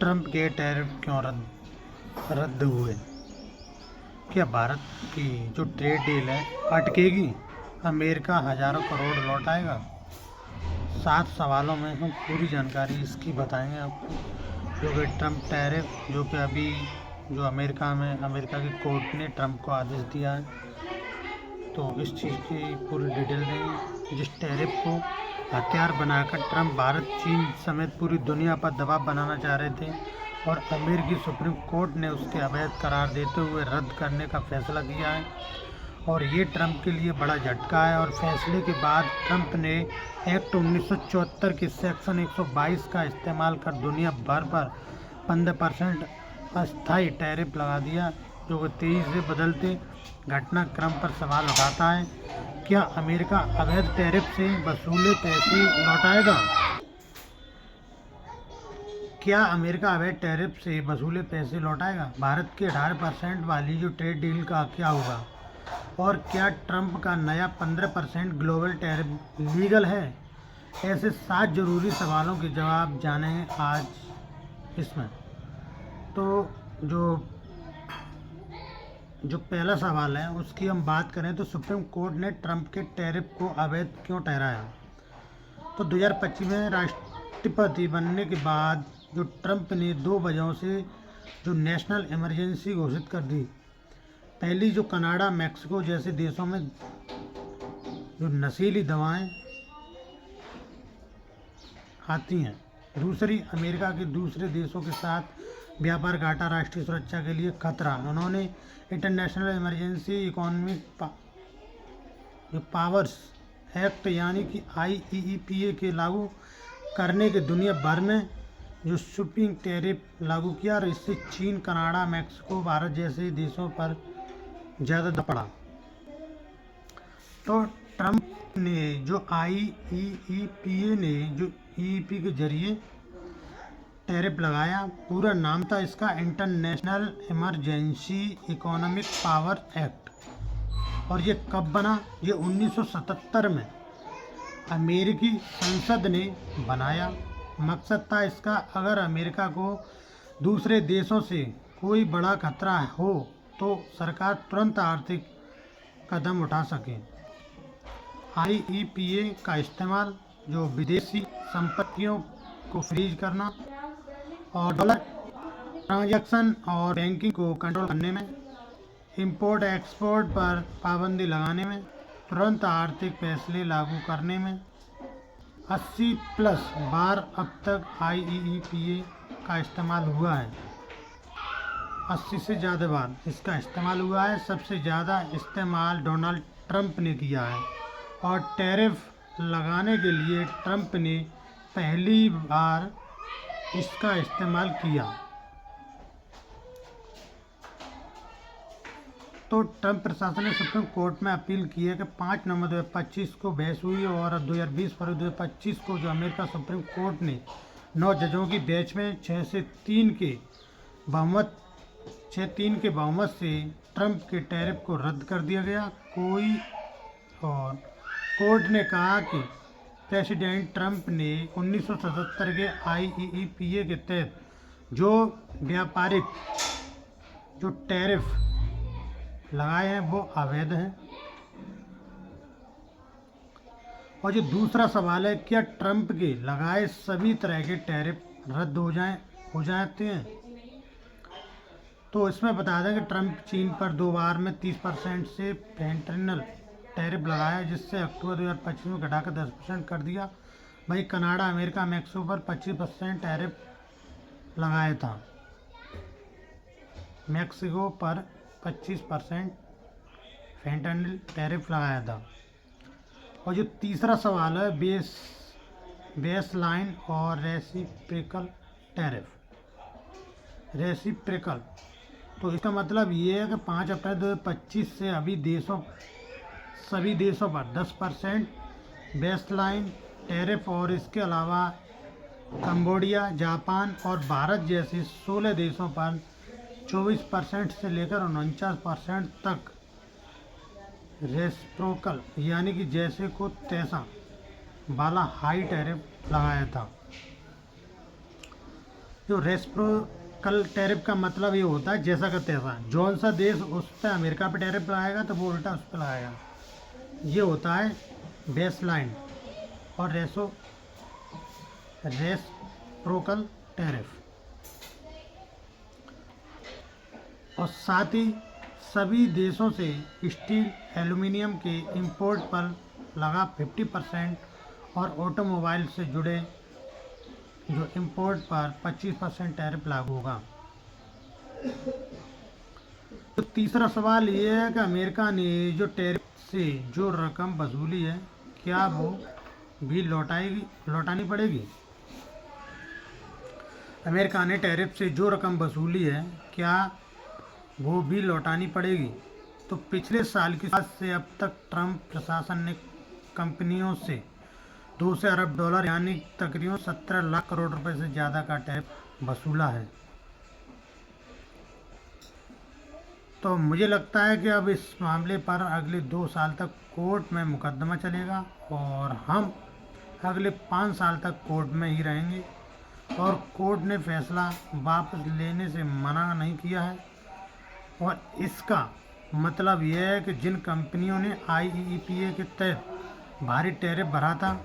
Trump के tariff क्यों रद्द हुए? क्या भारत की जो ट्रेड डील है अटकेगी? अमेरिका हजारों करोड़ लौटाएगा? 7 सवालों में हम पूरी जानकारी इसकी बताएंगे आपको। जो कि ट्रंप टैरिफ, जो कि अभी जो अमेरिका की कोर्ट ने ट्रंप को आदेश दिया है, तो इस चीज़ की पूरी डिटेल देंगे। जिस टैरिफ को हथियार बनाकर ट्रंप भारत, चीन समेत पूरी दुनिया पर दबाव बनाना चाह रहे थे और अमेरिकी सुप्रीम कोर्ट ने उसके अवैध करार देते हुए रद्द करने का फैसला किया है। और ये ट्रंप के लिए बड़ा झटका है। और फैसले के बाद ट्रंप ने एक्ट 1974 के सेक्शन 122 का इस्तेमाल कर दुनिया भर पर 15% अस्थायी टैरिफ लगा दिया, जो कि तेजी से बदलते घटनाक्रम पर सवाल उठाता है। क्या अमेरिका अवैध टैरिफ से वसूले पैसे लौटाएगा? क्या अमेरिका अवैध टैरिफ से वसूले पैसे लौटाएगा? भारत के 18% वाली जो ट्रेड डील का क्या होगा? और क्या ट्रंप का नया 15% ग्लोबल टैरिफ लीगल है? ऐसे 7 जरूरी सवालों के जवाब जानेंगे आज इसमें। तो जो पहला सवाल है उसकी हम बात करें तो सुप्रीम कोर्ट ने ट्रंप के टैरिफ को अवैध क्यों ठहराया? तो 2025 में राष्ट्रपति बनने के बाद जो ट्रंप ने 2 वजहों से जो नेशनल इमरजेंसी घोषित कर दी। पहली, जो कनाडा, मैक्सिको जैसे देशों में जो नशीली दवाएं आती हैं। दूसरी, अमेरिका के दूसरे देशों के साथ व्यापार घाटा राष्ट्रीय सुरक्षा के लिए खतरा। उन्होंने international emergency economic powers act यानी कि IEEPA के लागू करने के दुनिया भर में जो शिपिंग टैरिफ लागू किया और इससे चीन, कनाडा, मैक्सिको, भारत जैसे देशों पर ज़्यादा दबाव पड़ा। तो ट्रंप ने जो IEEPA ने जो EEP के जरिए टैरिफ लगाया, पूरा नाम था इसका international emergency economic power act. और ये कब बना? ये 1977 में अमेरिकी संसद ने बनाया। मकसद था इसका, अगर अमेरिका को दूसरे देशों से कोई बड़ा खतरा हो तो सरकार तुरंत आर्थिक कदम उठा सके। IEEPA का इस्तेमाल जो विदेशी संपत्तियों को फ्रीज करना और डॉलर ट्रांजैक्शन और बैंकिंग को कंट्रोल करने में, इंपोर्ट एक्सपोर्ट पर पाबंदी लगाने में, तुरंत आर्थिक फैसले लागू करने में 80+ बार अब तक IEEPA का इस्तेमाल हुआ है। 80 से ज़्यादा बार इसका इस्तेमाल हुआ है। सबसे ज़्यादा इस्तेमाल डोनाल्ड ट्रंप ने किया है। और टैरिफ लगाने के लिए ट्रंप ने पहली बार इसका इस्तेमाल किया। तो ट्रंप प्रशासन ने सुप्रीम कोर्ट में अपील की है कि 5 नवंबर 2025 को बहस हुई और 20 फरवरी 2025 को जो अमेरिका सुप्रीम कोर्ट ने 9 जजों की बेंच में 6-3 के बहुमत से ट्रंप के टैरिफ को रद्द कर दिया गया। और कोर्ट ने कहा कि प्रेसिडेंट ट्रंप ने 1977 के IEEPA के तहत जो व्यापारिक जो टैरिफ लगाए हैं वो अवैध हैं। और जो दूसरा सवाल है, क्या ट्रंप के लगाए सभी तरह के टैरिफ रद्द हो जाते हैं? तो इसमें बता दें कि ट्रंप चीन पर 2 बार में 30% से फेंटेनल टैरिफ लगाया, जिससे अक्टूबर 2025 में घटाकर 10% कर दिया। वहीं कनाडा, अमेरिका, मैक्सिको पर 25% टैरिफ लगाया था। मैक्सिको पर 25% फेंटेनल टैरिफ लगाया था। और जो तीसरा सवाल है, बेस लाइन और रेसिप्रोकल टैरिफ। रेसिप्रोकल तो इसका मतलब ये है कि 5 अप्रैल 2025 से सभी देशों पर 10% बेस लाइन टैरिफ और इसके अलावा कंबोडिया, जापान और भारत जैसे 16 देशों पर 24% से लेकर 49% तक रेसिप्रोकल यानी कि जैसे को तैसा वाला हाई टैरिफ लगाया था। जो रेसिप्रोकल टैरिफ का मतलब ये होता है जैसा का तैसा, जौन सा देश उस पर अमेरिका पे टैरिफ लगाएगा तो वो उल्टा उस पर लगाएगा। ये होता है बेस लाइन और रेसिप्रोकल टैरिफ। और साथ ही सभी देशों से स्टील एल्युमिनियम के इंपोर्ट पर लगा 50% और ऑटोमोबाइल से जुड़े जो इंपोर्ट पर 25% टैरिफ लागू होगा। तो तीसरा सवाल ये है कि अमेरिका ने जो टैरिफ से जो रकम वसूली है क्या वो भी लौटानी पड़ेगी। अमेरिका ने टैरिफ से जो रकम वसूली है क्या वो भी लौटानी पड़ेगी। तो पिछले साल की शुरुआत से अब तक ट्रंप प्रशासन ने कंपनियों से $200 अरब यानी तकरीबन 17 लाख करोड़ रुपए से ज़्यादा का टैरिफ वसूला है। तो मुझे लगता है कि अब इस मामले पर अगले 2 साल तक कोर्ट में मुकदमा चलेगा और हम अगले 5 साल तक कोर्ट में ही रहेंगे और कोर्ट ने फैसला वापस लेने से मना नहीं किया है। और इसका मतलब यह है कि जिन कंपनियों ने IEEPA के तहत भारी टैरिफ भरा था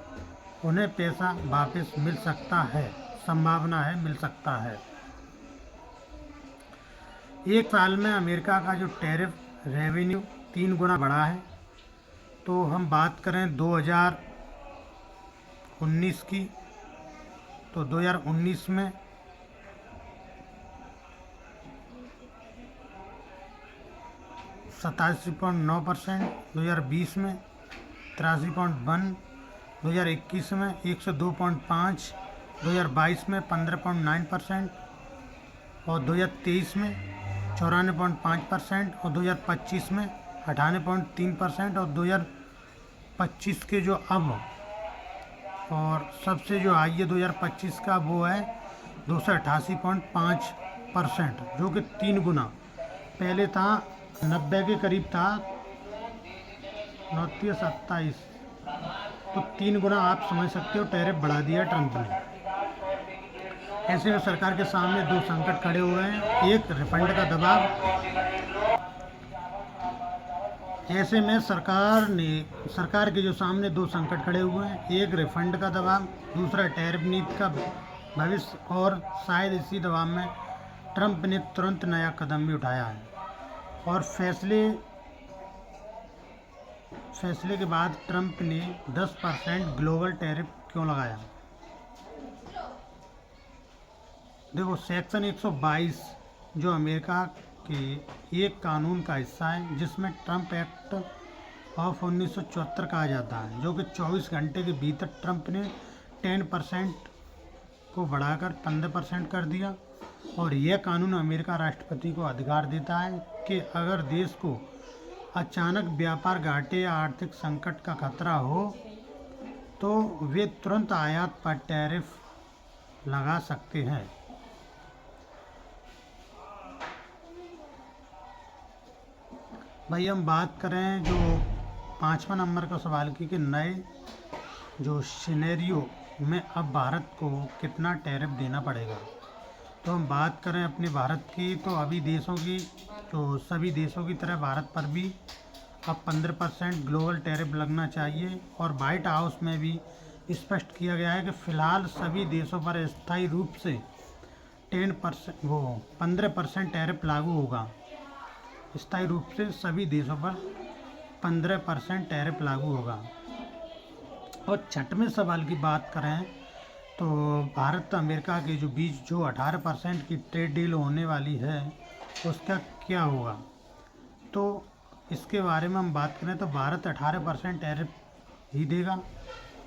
उन्हें पैसा वापस मिल सकता है, संभावना है मिल सकता है। एक साल में अमेरिका का जो टैरिफ रेवेन्यू 3 गुना बढ़ा है। तो हम बात करें 2019 की, तो 2019 में 87.9%, 2020 में 83.1%, 2021 में 102.5%, 2022 में 15.9% और 2023 में 94.5% और 2025 में 98.3% और 2025 के जो अब और सबसे जो हाई है 2025 का वो है 288.5%, जो कि 3 गुना पहले था, 90 के करीब था, 29-27, तो 3 गुना आप समझ सकते हो टैरिफ बढ़ा दिया ट्रंप ने। ऐसे में सरकार के सामने 2 संकट खड़े हुए हैं, एक रिफंड का दबाव। ऐसे में सरकार के जो सामने 2 संकट खड़े हुए हैं, एक रिफंड का दबाव, दूसरा टैरिफ नीति का भविष्य। और शायद इसी दबाव में ट्रंप ने तुरंत नया कदम भी उठाया है। और फैसले के बाद ट्रंप ने 10% ग्लोबल टैरिफ क्यों लगाया। देखो, सेक्शन 122 जो अमेरिका के एक कानून का हिस्सा है जिसमें ट्रंप एक्ट ऑफ 1974 कहा जाता है, जो कि 24 घंटे के भीतर ट्रंप ने 10% को बढ़ाकर 15% कर दिया। और यह कानून अमेरिका राष्ट्रपति को अधिकार देता है कि अगर देश को अचानक व्यापार घाटे या आर्थिक संकट का खतरा हो तो वे तुरंत आयात पर टैरिफ लगा सकते हैं। भाई हम बात करें जो 5वां नंबर का सवाल की कि नए जो सिनेरियो में अब भारत को कितना टैरिफ देना पड़ेगा। तो हम बात करें अपने भारत की, तो अभी देशों की तो सभी देशों की तरह भारत पर भी अब 15% ग्लोबल टैरिफ लगना चाहिए। और वाइट हाउस में भी स्पष्ट किया गया है कि फ़िलहाल सभी देशों पर स्थायी रूप से 15% टैरिफ लागू होगा। स्थायी रूप से सभी देशों पर 15% टैरिफ लागू होगा। और 6वें सवाल की बात करें तो भारत अमेरिका के जो बीच जो 18% की ट्रेड डील होने वाली है उसका क्या होगा। तो इसके बारे में हम बात करें तो भारत 18% टैरिफ ही देगा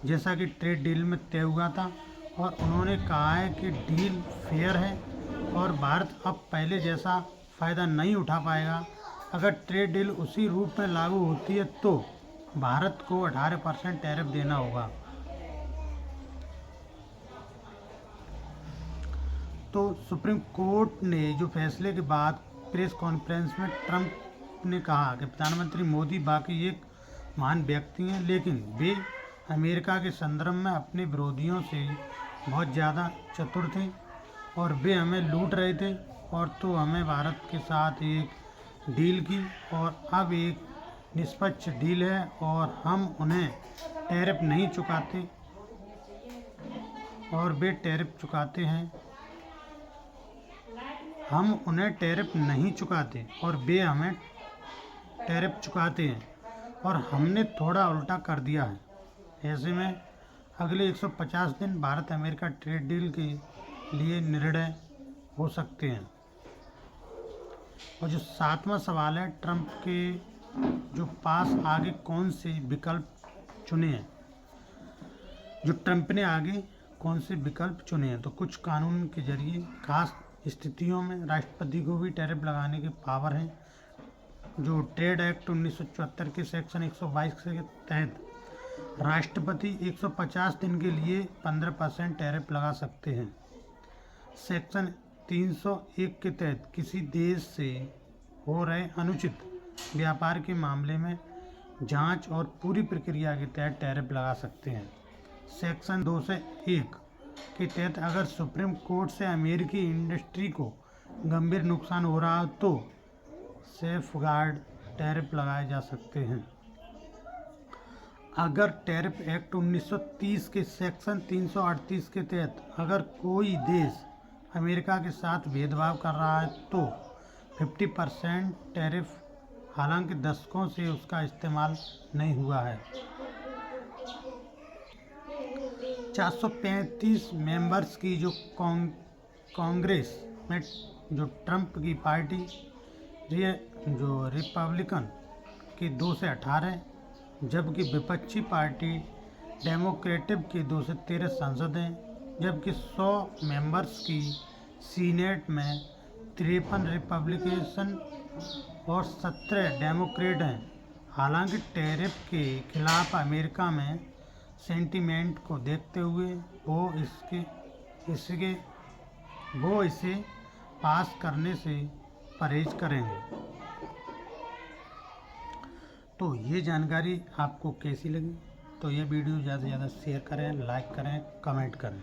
जैसा कि ट्रेड डील में तय हुआ था। और उन्होंने कहा है कि डील फेयर है और भारत अब पहले जैसा फ़ायदा नहीं उठा पाएगा। अगर ट्रेड डील उसी रूप में लागू होती है तो भारत को 18% टैरिफ देना होगा। तो सुप्रीम कोर्ट ने जो फैसले के बाद प्रेस कॉन्फ्रेंस में ट्रंप ने कहा कि प्रधानमंत्री मोदी बाकी एक महान व्यक्ति हैं, लेकिन वे अमेरिका के संदर्भ में अपने विरोधियों से बहुत ज़्यादा चतुर थे और वे हमें लूट रहे थे, और तो हमें भारत के साथ एक डील की, और अब एक निष्पक्ष डील है और हम उन्हें टैरिफ नहीं चुकाते और वे टैरिफ चुकाते हैं। हम उन्हें टैरिफ नहीं चुकाते और वे हमें टैरिफ चुकाते हैं, और हमने थोड़ा उल्टा कर दिया है। ऐसे में अगले 150 दिन भारत अमेरिका ट्रेड डील के लिए निर्णय हो सकते हैं। और जो 7वां सवाल है, ट्रंप के जो पास आगे कौन से विकल्प चुने हैं, जो ट्रंप ने आगे कौन से विकल्प चुने हैं। तो कुछ कानून के जरिए खास स्थितियों में राष्ट्रपति को भी टैरिफ लगाने के पावर हैं। जो ट्रेड एक्ट 1974 के सेक्शन 122 के तहत राष्ट्रपति 150 दिन के लिए 15% टैरिफ लगा सकते हैं। सेक्शन 301 के तहत किसी देश से हो रहे अनुचित व्यापार के मामले में जांच और पूरी प्रक्रिया के तहत टैरिफ लगा सकते हैं। सेक्शन 201 के तहत अगर सुप्रीम कोर्ट से अमेरिकी इंडस्ट्री को गंभीर नुकसान हो रहा हो तो सेफगार्ड टैरिफ लगाए जा सकते हैं। अगर टैरिफ एक्ट 1930 के सेक्शन 338 के तहत अगर कोई देश अमेरिका के साथ भेदभाव कर रहा है तो 50% टैरिफ, हालांकि दशकों से उसका इस्तेमाल नहीं हुआ है। 435 मेंबर्स की जो कांग्रेस में जो ट्रंप की पार्टी जो रिपब्लिकन के 2 से 18, जबकि विपक्षी पार्टी डेमोक्रेटिक के 2 से 13 सांसद हैं, जबकि 100 मेंबर्स की सीनेट में 53 रिपब्लिकन और 17 डेमोक्रेट हैं। हालांकि टैरिफ के खिलाफ अमेरिका में सेंटीमेंट को देखते हुए वो इसे पास करने से परहेज करेंगे। तो ये जानकारी आपको कैसी लगी? तो ये वीडियो ज़्यादा से ज़्यादा शेयर करें, लाइक करें, कमेंट करें।